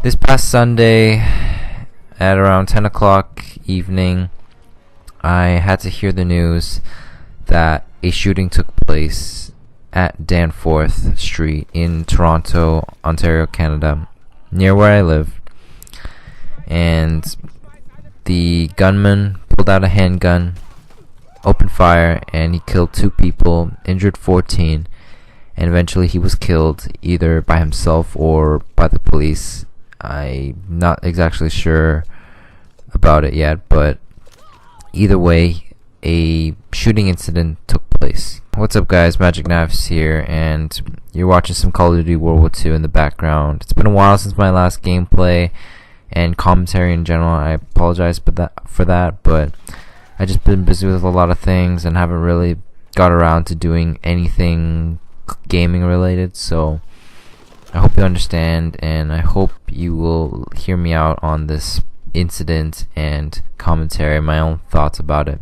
This past Sunday, at around 10 o'clock evening, I had to hear the news that a shooting took place at Danforth Street in Toronto, Ontario, Canada, near where I live. And the gunman pulled out a handgun, opened fire, and he killed 2 people, injured 14, and eventually he was killed either by himself or by the police. I'm not exactly sure about it yet, but either way, a shooting incident took place. What's up, guys? Magic Knives here, and you're watching some COD WW2 World War II in the background. It's been a while since my last gameplay and commentary in general. I apologize for that, but I just been busy with a lot of things and haven't really got around to doing anything gaming related, so I hope you understand, and I hope you will hear me out on this incident and commentary, my own thoughts about it.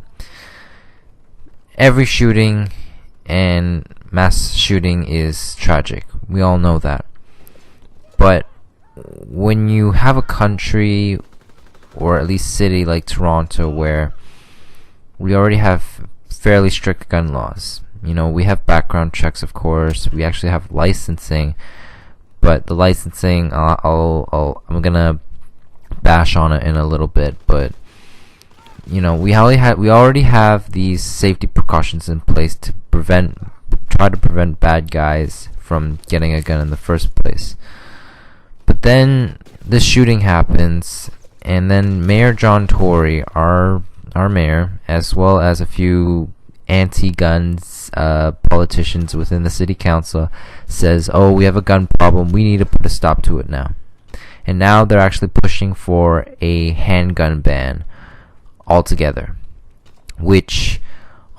Every shooting and mass shooting is tragic. We all know that. But when you have a country, or at least city like Toronto, where we already have fairly strict gun laws, we have background checks, of course, we actually have licensing, but the licensing, I'm gonna bash on it in a little bit, but we already have these safety precautions in place to try to prevent bad guys from getting a gun in the first place. But then this shooting happens, and then Mayor John Tory, our mayor, as well as a few anti-guns politicians within the city council, says, "Oh, we have a gun problem, we need to put a stop to it now." And now they're actually pushing for a handgun ban altogether, which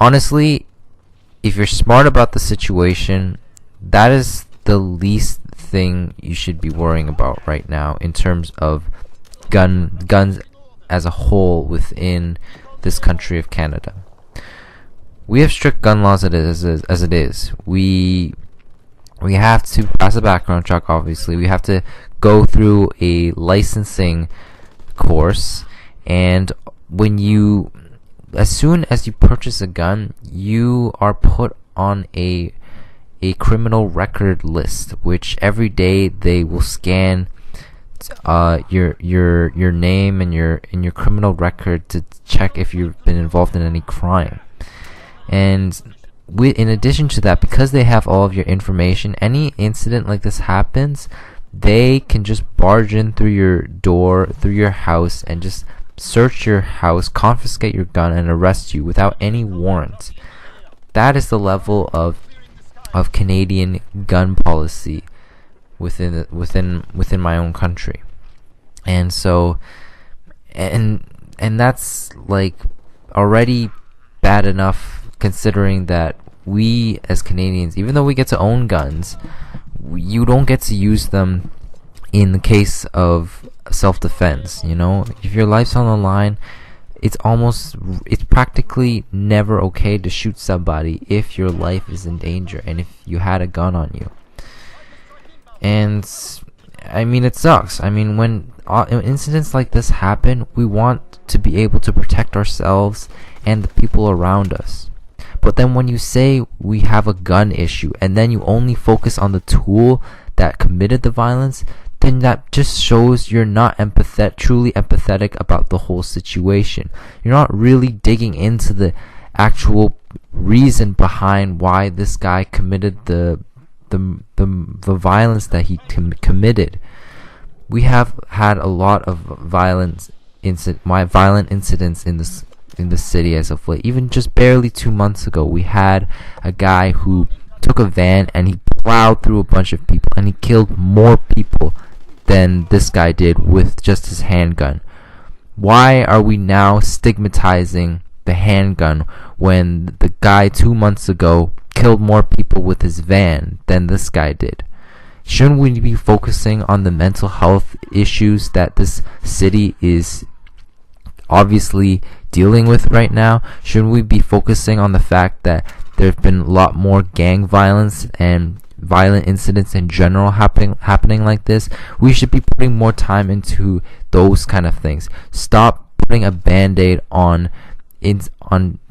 honestly, if you're smart about the situation, that is the least thing you should be worrying about right now in terms of guns as a whole within this country of Canada. We have strict gun laws as it is. We have to pass a background check, obviously. We have to go through a licensing course, and as soon as you purchase a gun, you are put on a criminal record list, which every day they will scan your name and your criminal record to check if you've been involved in any crime. And in addition to that, because they have all of your information, any incident like this happens, they can just barge in through your door, through your house, and just search your house, confiscate your gun, and arrest you without any warrant. That is the level of Canadian gun policy within my own country. And so and that's like already bad enough, considering that we as Canadians, even though we get to own guns, you don't get to use them in the case of self-defense. If your life's on the line, it's practically never okay to shoot somebody if your life is in danger and if you had a gun on you. And it sucks. When incidents like this happen, we want to be able to protect ourselves and the people around us. But then when you say we have a gun issue and then you only focus on the tool that committed the violence, then that just shows you're not truly empathetic about the whole situation. You're not really digging into the actual reason behind why this guy committed the violence that he committed. We have had a lot of violent incidents in the city as of late. Even just barely 2 months ago, we had a guy who took a van and he plowed through a bunch of people and he killed more people than this guy did with just his handgun. Why are we now stigmatizing the handgun when the guy 2 months ago killed more people with his van than this guy did? Shouldn't we be focusing on the mental health issues that this city is obviously dealing with right now? Shouldn't we be focusing on the fact that there have been a lot more gang violence and violent incidents in general happening like this, we should be putting more time into those kind of things. Stop putting a band-aid on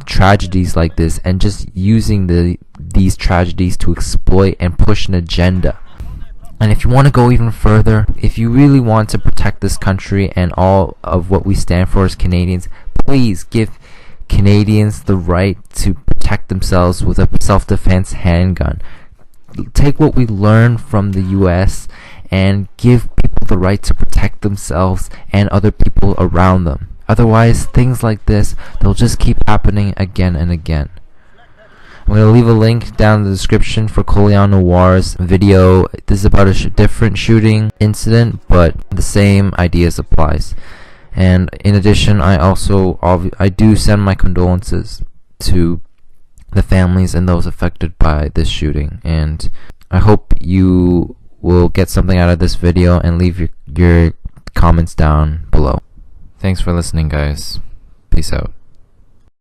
tragedies like this and just using these tragedies to exploit and push an agenda. And if you want to go even further, if you really want to protect this country and all of what we stand for as Canadians, please give Canadians the right to protect themselves with a self-defense handgun. Take what we learned from the US and give people the right to protect themselves and other people around them. Otherwise, things like this, they'll just keep happening again and again. I'm going to leave a link down in the description for Coleon Noir's video. This is about a different shooting incident, but the same ideas applies. And in addition, I do send my condolences to the families and those affected by this shooting. And I hope you will get something out of this video and leave your comments down below. Thanks for listening, guys. Peace out.